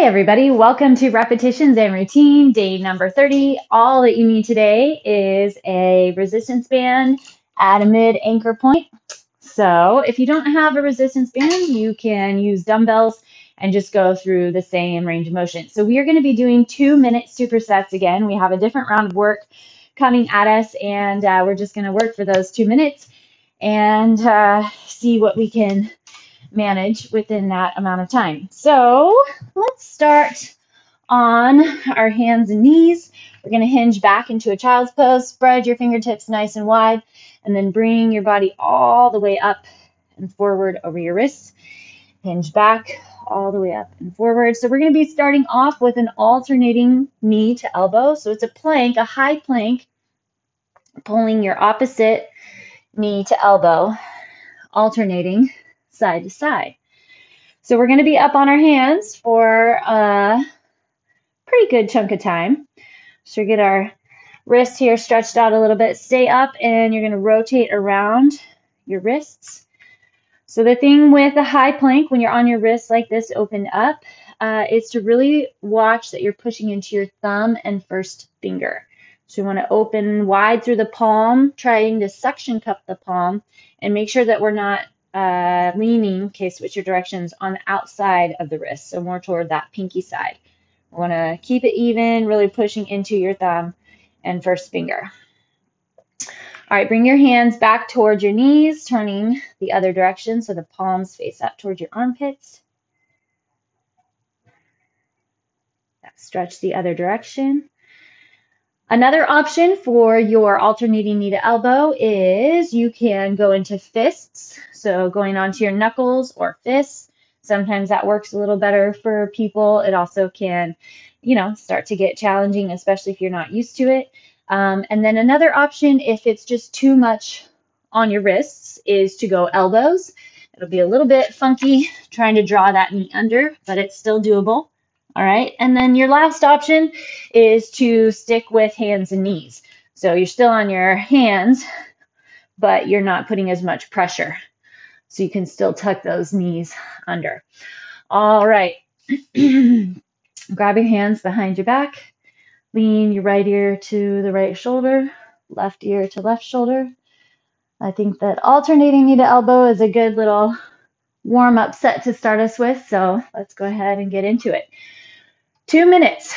Hey everybody, welcome to Repetitions and Routine, day number 30. All that you need today is a resistance band at a mid anchor point. So if you don't have a resistance band, you can use dumbbells and just go through the same range of motion. So we are going to be doing 2-minute supersets again. We have a different round of work coming at us, and we're just going to work for those 2 minutes and see what we can manage within that amount of time. So let's start on our hands and knees. We're going to hinge back into a child's pose, spread your fingertips nice and wide, and then bring your body all the way up and forward over your wrists. Hinge back all the way up and forward. So we're going to be starting off with an alternating knee to elbow. So it's a plank, a high plank, pulling your opposite knee to elbow, alternating side to side. So we're going to be up on our hands for a pretty good chunk of time. So get our wrists here stretched out a little bit. Stay up, and you're going to rotate around your wrists. So the thing with a high plank, when you're on your wrists like this, open up, is to really watch that you're pushing into your thumb and first finger. So you want to open wide through the palm, trying to suction cup the palm, and make sure that we're not leaning, switch your directions, on the outside of the wrist, so more toward that pinky side. We want to keep it even, really pushing into your thumb and first finger. All right, bring your hands back towards your knees, turning the other direction so the palms face up towards your armpits. Stretch the other direction. Another option for your alternating knee to elbow is you can go into fists, so going onto your knuckles or fists. Sometimes that works a little better for people. It also can, start to get challenging, especially if you're not used to it. And then another option, if it's just too much on your wrists, is to go elbows. It'll be a little bit funky trying to draw that knee under, but it's still doable. All right, and then your last option is to stick with hands and knees. So you're still on your hands, but you're not putting as much pressure. So you can still tuck those knees under. All right, grab your hands behind your back. Lean your right ear to the right shoulder, left ear to left shoulder. I think that alternating knee to elbow is a good little warm-up set to start us with. So let's go ahead and get into it. 2 minutes.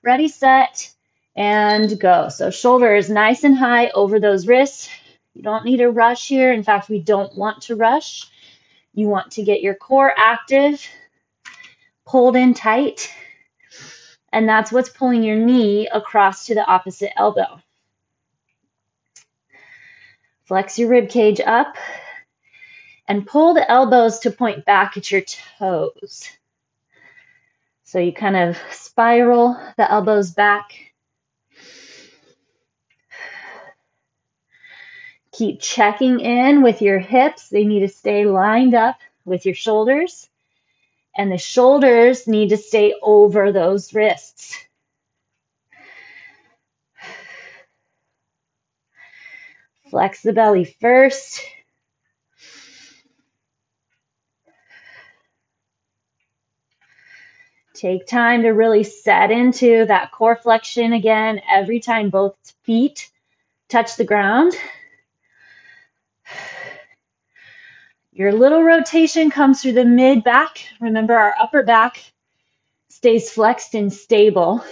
Ready, set, and go. So shoulders nice and high over those wrists. You don't need a rush here. In fact, we don't want to rush. You want to get your core active, pulled in tight, and that's what's pulling your knee across to the opposite elbow. Flex your rib cage up and pull the elbows to point back at your toes. So you kind of spiral the elbows back. Keep checking in with your hips. They need to stay lined up with your shoulders. And the shoulders need to stay over those wrists. Flex the belly first. Take time to really set into that core flexion again every time both feet touch the ground. Your little rotation comes through the mid back. Remember, our upper back stays flexed and stable.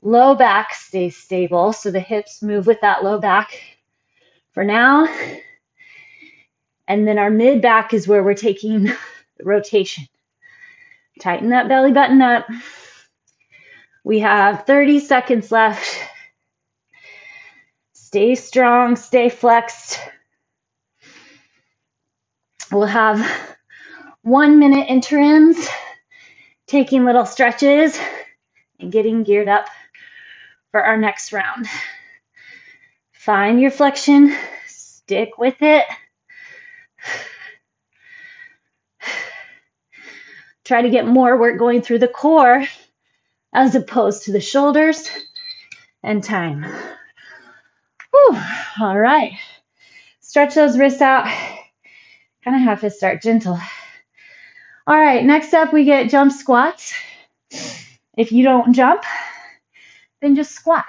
Low back stays stable, so the hips move with that low back for now. And then our mid back is where we're taking the rotation. Tighten that belly button up. We have 30 seconds left. Stay strong, stay flexed. We'll have 1 minute interims, taking little stretches and getting geared up for our next round. Find your flexion, stick with it. Try to get more work going through the core as opposed to the shoulders, and time. Whew. All right. Stretch those wrists out. Kind of have to start gentle. All right, next up we get jump squats. If you don't jump, then just squat.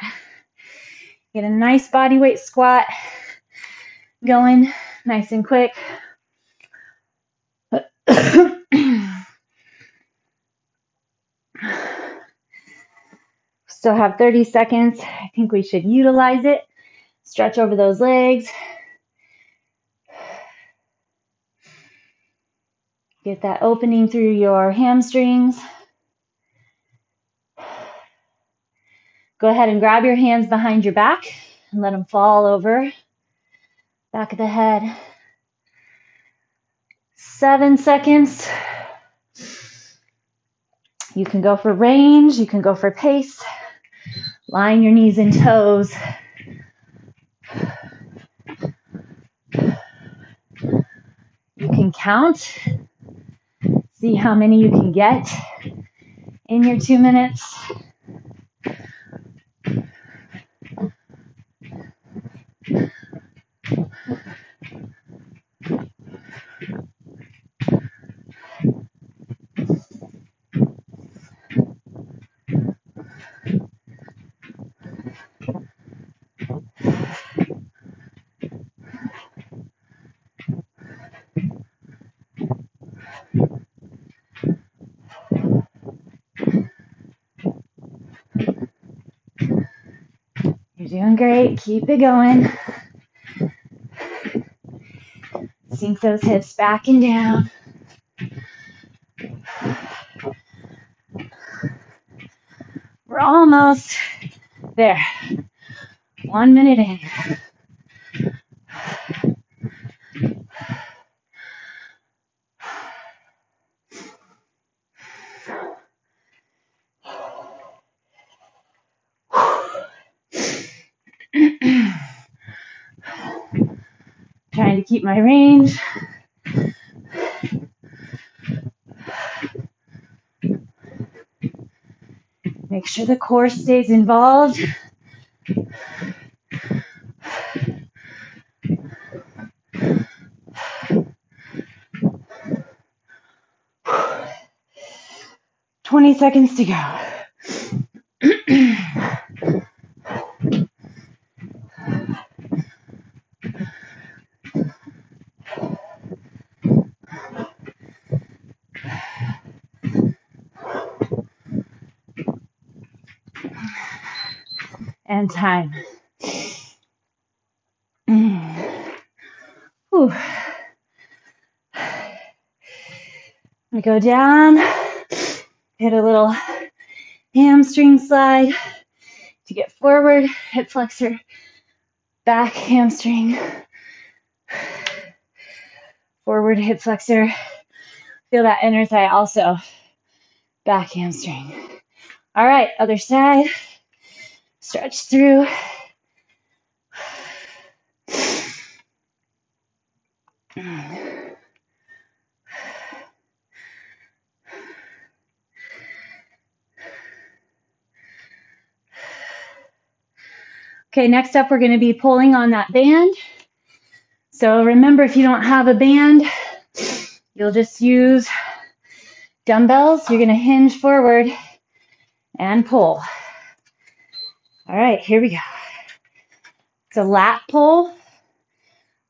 Get a nice body weight squat going, nice and quick. Still have 30 seconds. I think we should utilize it. Stretch over those legs. Get that opening through your hamstrings. Go ahead and grab your hands behind your back and let them fall over. Back of the head. 7 seconds. You can go for range. You can go for pace. Line your knees and toes. You can count. See how many you can get in your 2 minutes. You're doing great. Keep it going. Sink those hips back and down. We're almost there. 1 minute in. Trying to keep my range. Make sure the core stays involved. Twenty seconds to go. And time. Whew. We go down, hit a little hamstring slide to get forward, hip flexor, back hamstring, forward hip flexor. Feel that inner thigh also, back hamstring. All right, other side. Stretch through. Okay, next up we're going to be pulling on that band. So remember, if you don't have a band, you'll just use dumbbells. You're going to hinge forward and pull. All right, here we go. It's a lat pull.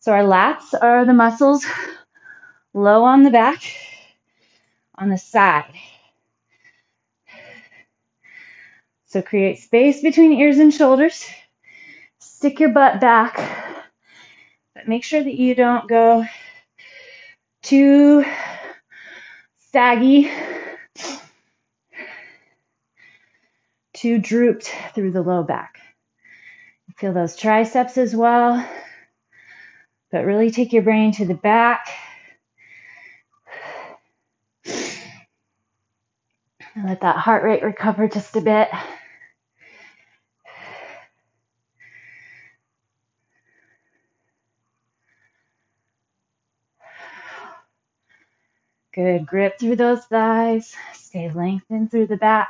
So our lats are the muscles low on the back, on the side. So create space between ears and shoulders. Stick your butt back, but make sure that you don't go too saggy, too drooped through the low back. Feel those triceps as well, but really take your brain to the back. And let that heart rate recover just a bit. Good grip through those thighs. Stay lengthened through the back.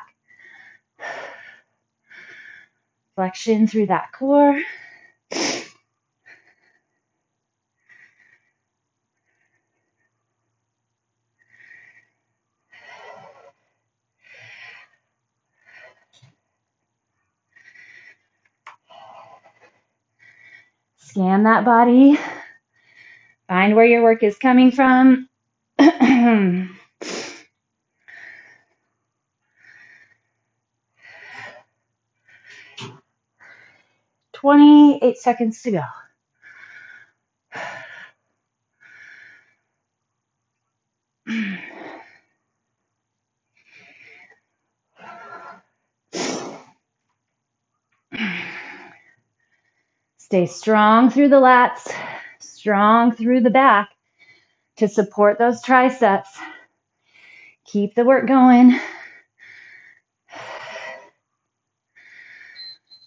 Flexion through that core. Scan that body. Find where your work is coming from. 28 seconds to go. Stay strong through the lats, strong through the back to support those triceps. Keep the work going.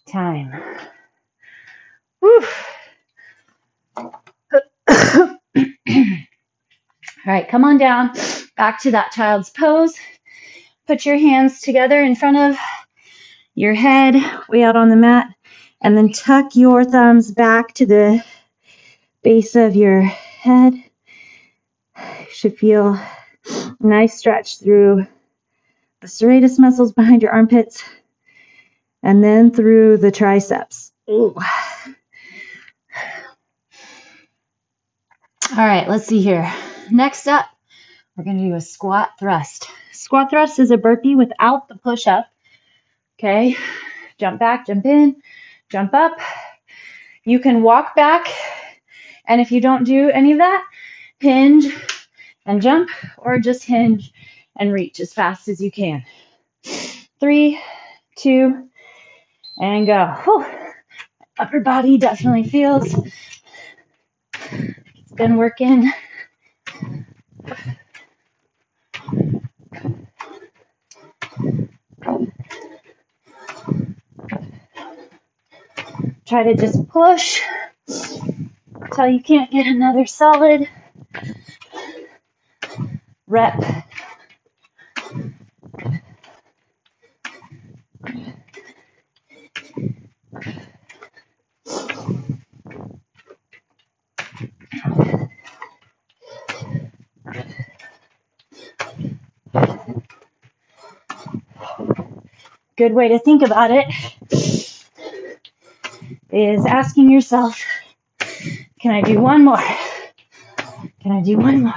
Time. Woo. All right, come on down. Back to that child's pose. Put your hands together in front of your head, way out on the mat, and then tuck your thumbs back to the base of your head. You should feel a nice stretch through the serratus muscles behind your armpits and then through the triceps. Ooh. All right, let's see here. Next up, we're going to do a squat thrust. Squat thrust is a burpee without the push-up. Okay, jump back, jump in, jump up. You can walk back, and if you don't do any of that, hinge and jump, or just hinge and reach as fast as you can. 3, 2, and go. Whew. Upper body definitely feels. It's been working. Try to just push until you can't get another solid rep. Good way to think about it is asking yourself, can I do one more? Can I do one more?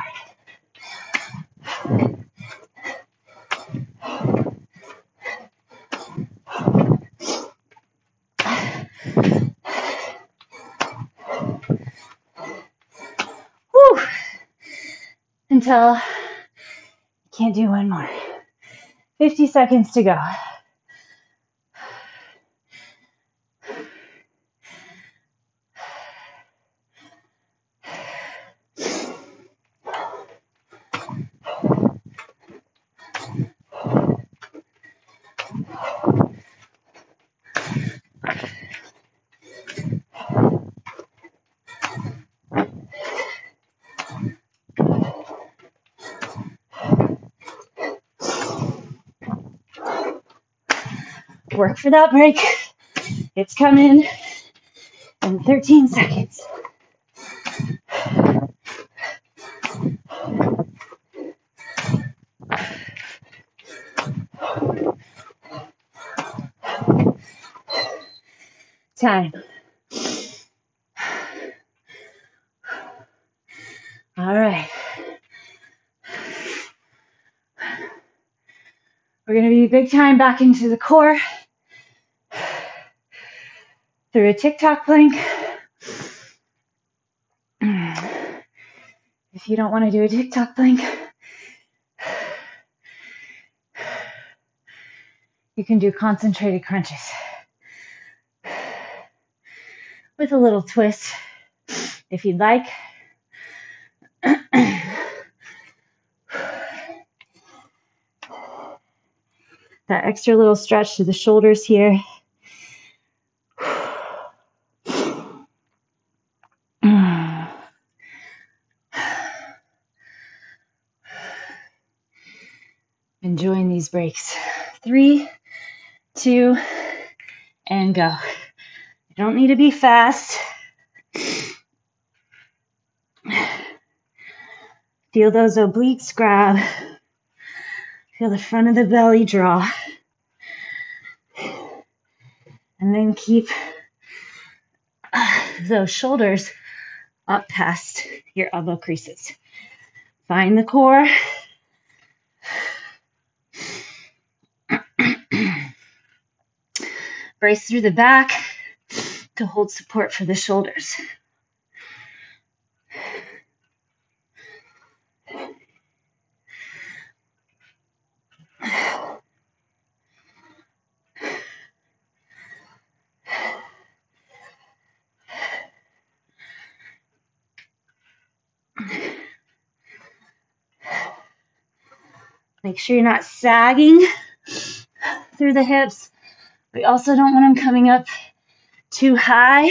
Whew. Until you can't do one more. 50 seconds to go. Work for that break. It's coming in 13 seconds. Time. All right. We're going to be big time back into the core through a Ticktock Plank. If you don't want to do a Ticktock Plank, you can do concentrated crunches with a little twist if you'd like. That extra little stretch to the shoulders here. Enjoying these breaks. 3, 2, and go. You don't need to be fast. Feel those obliques grab. Feel the front of the belly draw. And then keep those shoulders up past your elbow creases. Find the core. Brace through the back to hold support for the shoulders. Make sure you're not sagging through the hips. We also don't want them coming up too high.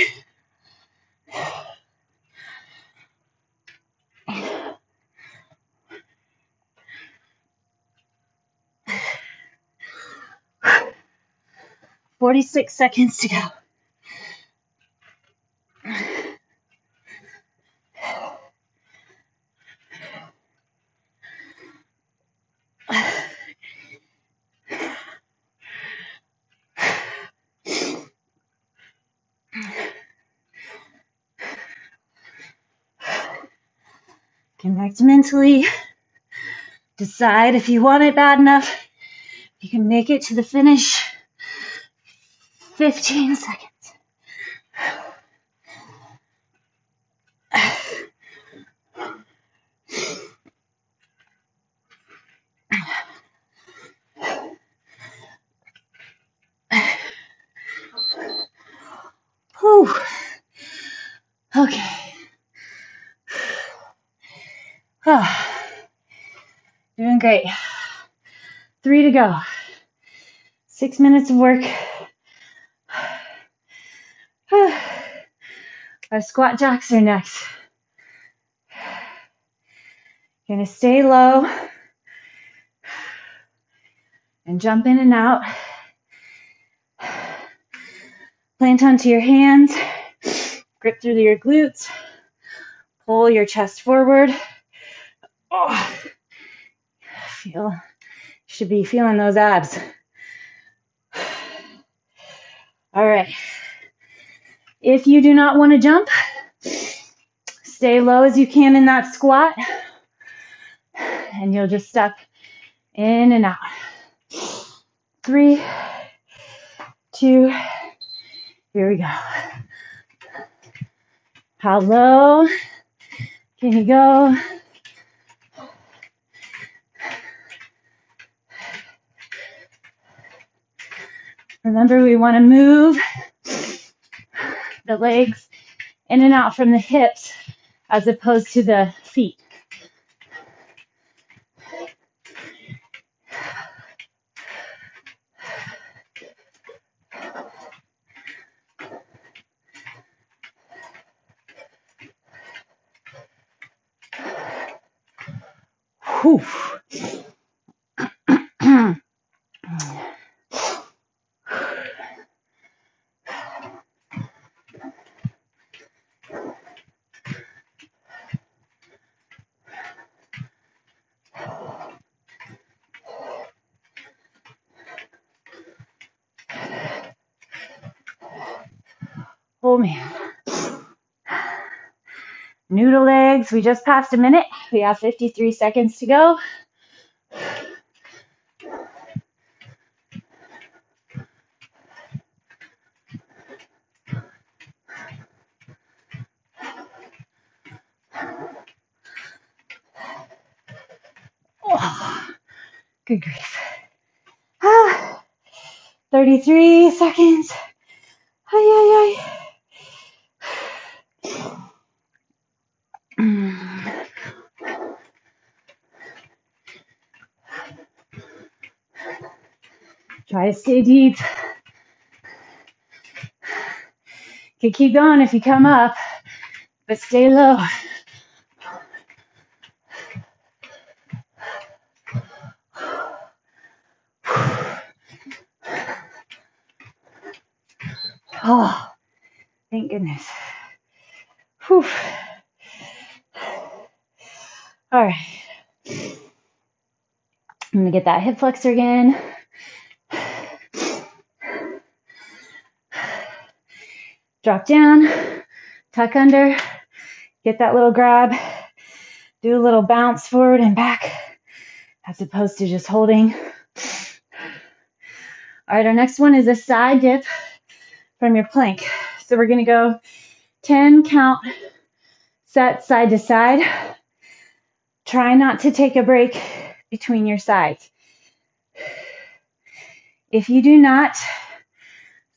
"46 seconds to go." Connect mentally. Decide if you want it bad enough. You can make it to the finish. 15 seconds. Whew. Okay. Oh, doing great. 3 to go. 6 minutes of work. Our squat jacks are next. Gonna stay low and jump in and out. Plant onto your hands. Grip through your glutes. Pull your chest forward. Oh, should be feeling those abs. All right. If you do not want to jump, stay low as you can in that squat, and you'll just step in and out. 3, 2, here we go. How low can you go? Remember, we want to move the legs in and out from the hips as opposed to the feet. Whew. Oh man. Noodle legs, we just passed a minute. We have 53 seconds to go. Oh, good grief. 33 seconds. Ay, ay, ay. Try to stay deep. You can keep going if you come up, but stay low. Oh, thank goodness. Whew. All right. I'm going to get that hip flexor again. Drop down, tuck under, get that little grab, do a little bounce forward and back as opposed to just holding. All right, our next one is a side dip from your plank. So we're going to go 10 count sets side to side. Try not to take a break between your sides. If you do not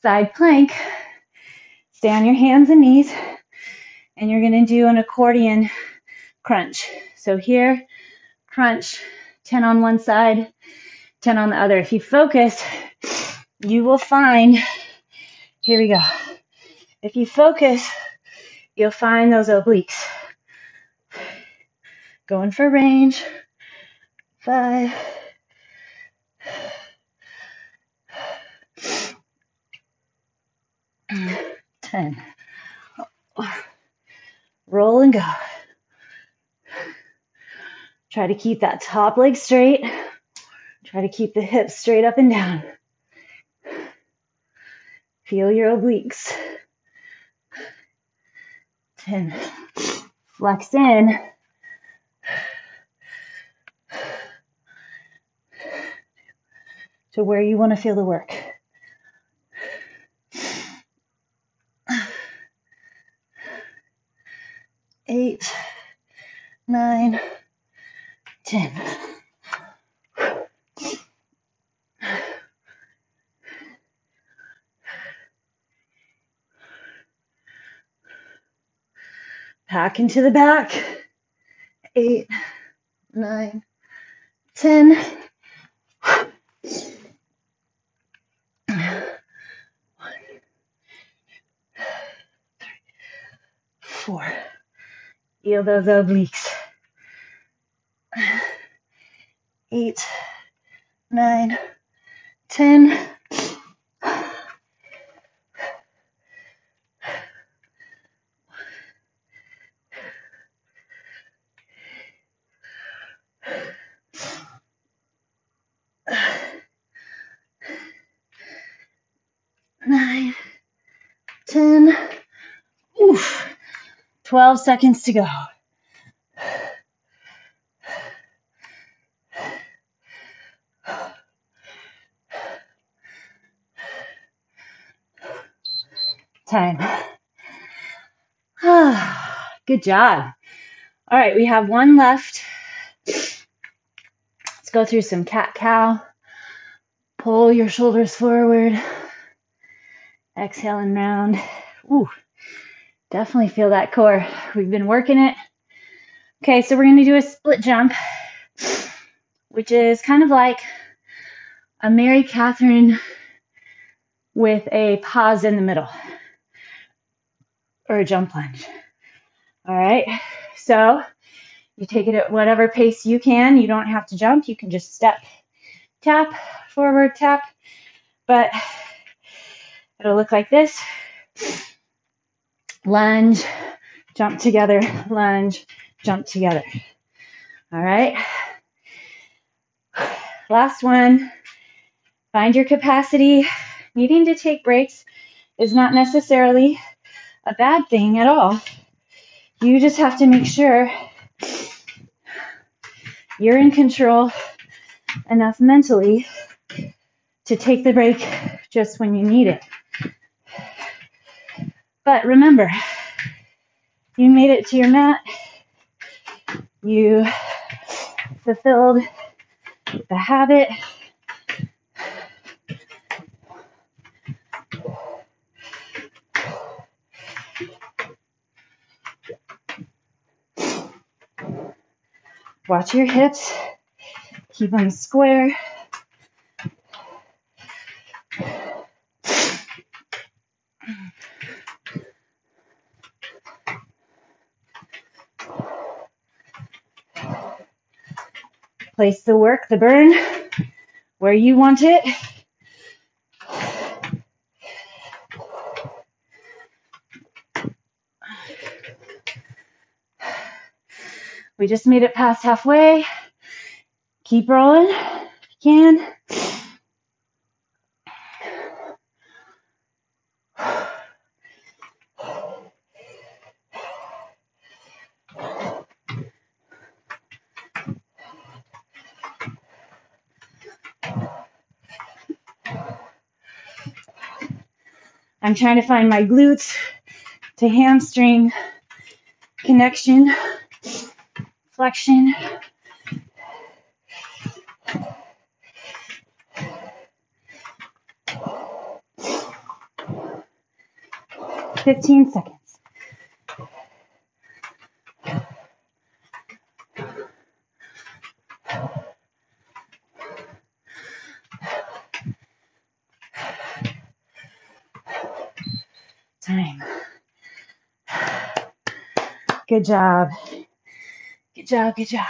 side plank, stay on your hands and knees, and you're going to do an accordion crunch. So here, crunch, 10 on one side, 10 on the other. If you focus, you will find, here we go. If you focus, you'll find those obliques. Going for range. 5. 10. Roll and go. Try to keep that top leg straight. Try to keep the hips straight up and down. Feel your obliques. 10. Flex in. To where you want to feel the work. 8, 9, 10. Pack into the back. 8, 9, 10. 4. Feel those obliques. 8, 9, 10. 9, 10. Oof. 12 seconds to go. Time. Good job. All right, we have one left. Let's go through some cat-cow. Pull your shoulders forward. Exhale and round. Ooh, definitely feel that core. We've been working it. Okay, so we're going to do a split jump, which is kind of like a Mary Catherine with a pause in the middle, or a jump lunge. All right, so you take it at whatever pace you can. You don't have to jump. You can just step, tap, forward, tap, but it'll look like this. Lunge, jump together, lunge, jump together. All right. Last one. Find your capacity. Needing to take breaks is not necessarily a bad thing at all. You just have to make sure you're in control enough mentally to take the break just when you need it. But remember, you made it to your mat. You fulfilled the habit. Watch your hips. Keep them square. Place the work, the burn, where you want it. We just made it past halfway. Keep rolling if you can. I'm trying to find my glutes to hamstring connection, flexion. "15 seconds. Time. Good job. Good job, good job.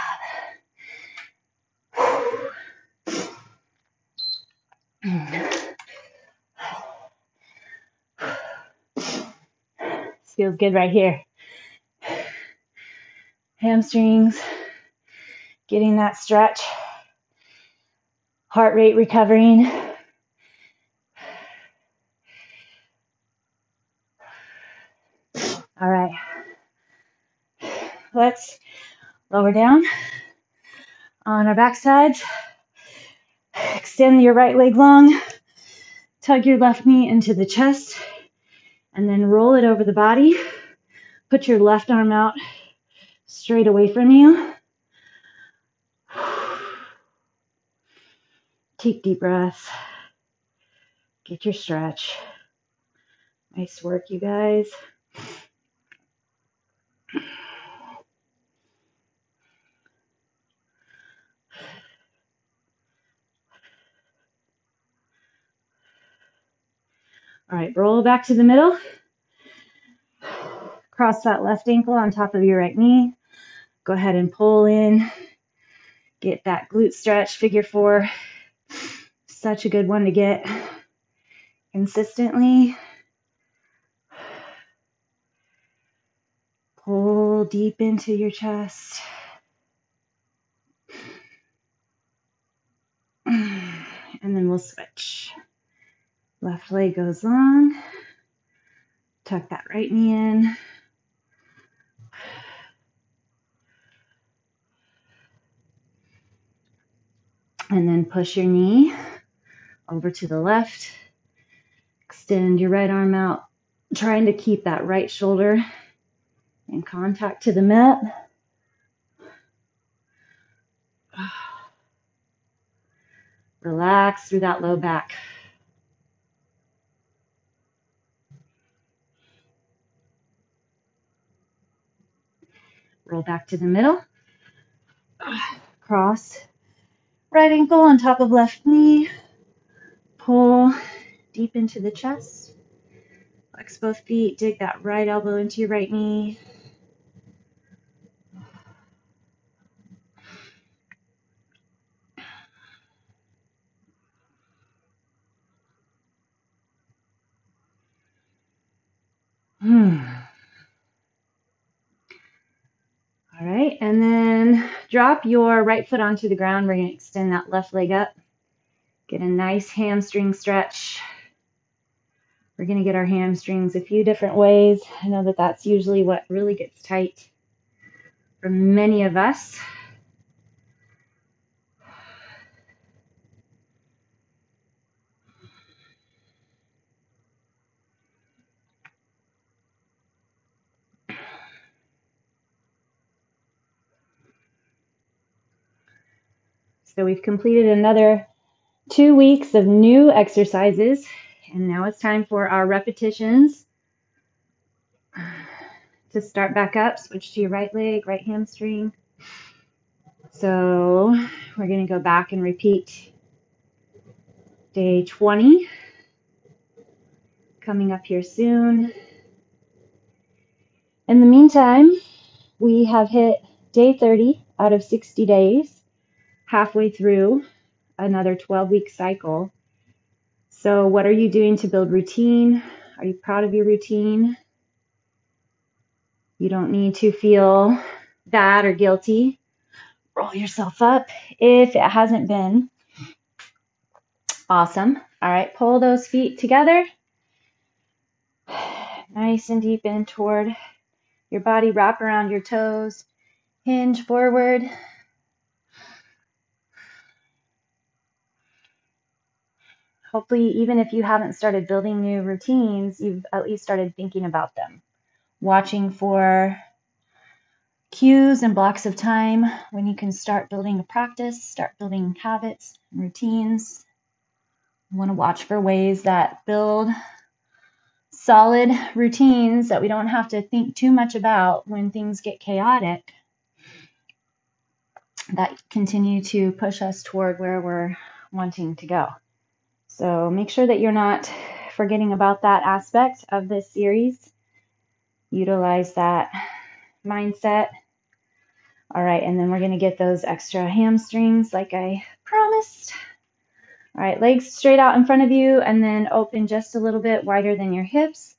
This feels good right here. Hamstrings, getting that stretch. Heart rate recovering. All right. Let's lower down on our back sides. Extend your right leg long. Tug your left knee into the chest. And then roll it over the body. Put your left arm out straight away from you. Take deep breaths. Get your stretch. Nice work, you guys. All right, roll back to the middle. Cross that left ankle on top of your right knee. Go ahead and pull in. Get that glute stretch, figure 4. Such a good one to get consistently. Pull deep into your chest. And then we'll switch. Left leg goes long. Tuck that right knee in. And then push your knee over to the left. Extend your right arm out, trying to keep that right shoulder in contact to the mat. Relax through that low back. Roll back to the middle. Cross right ankle on top of left knee. Pull deep into the chest. Flex both feet. Dig that right elbow into your right knee. All right, and then drop your right foot onto the ground. We're going to extend that left leg up. Get a nice hamstring stretch. We're going to get our hamstrings a few different ways. I know that that's usually what really gets tight for many of us. So we've completed another 2 weeks of new exercises, and now it's time for our repetitions. To start back up, switch to your right leg, right hamstring. So we're going to go back and repeat day 20, coming up here soon. In the meantime, we have hit day 30 out of 60 days, halfway through another 12-week cycle. So what are you doing to build routine? Are you proud of your routine? You don't need to feel bad or guilty. Roll yourself up if it hasn't been. Awesome. All right, pull those feet together. Nice and deep in toward your body. Wrap around your toes. Hinge forward. Hopefully, even if you haven't started building new routines, you've at least started thinking about them, watching for cues and blocks of time when you can start building a practice, start building habits, and routines. You want to watch for ways that build solid routines that we don't have to think too much about when things get chaotic, that continue to push us toward where we're wanting to go. So make sure that you're not forgetting about that aspect of this series. Utilize that mindset. All right, and then we're going to get those extra hamstrings like I promised. All right, legs straight out in front of you and then open just a little bit wider than your hips.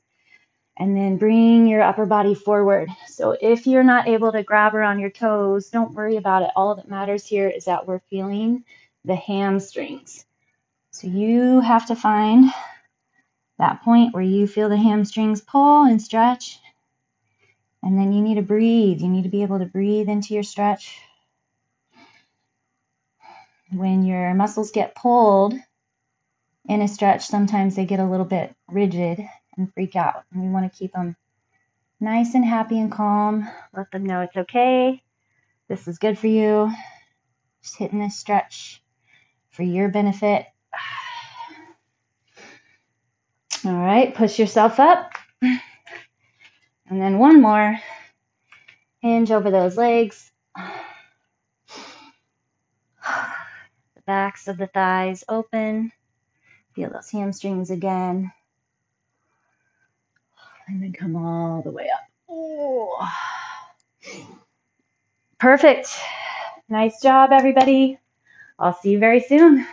And then bring your upper body forward. So if you're not able to grab around your toes, don't worry about it. All that matters here is that we're feeling the hamstrings. So you have to find that point where you feel the hamstrings pull and stretch. And then you need to breathe. You need to be able to breathe into your stretch. When your muscles get pulled in a stretch, sometimes they get a little bit rigid and freak out. And we want to keep them nice and happy and calm. Let them know it's okay. This is good for you. Just hitting this stretch for your benefit. All right, push yourself up. And then one more. Hinge over those legs. The backs of the thighs open. Feel those hamstrings again. And then come all the way up. Oh. Perfect. Nice job, everybody. I'll see you very soon.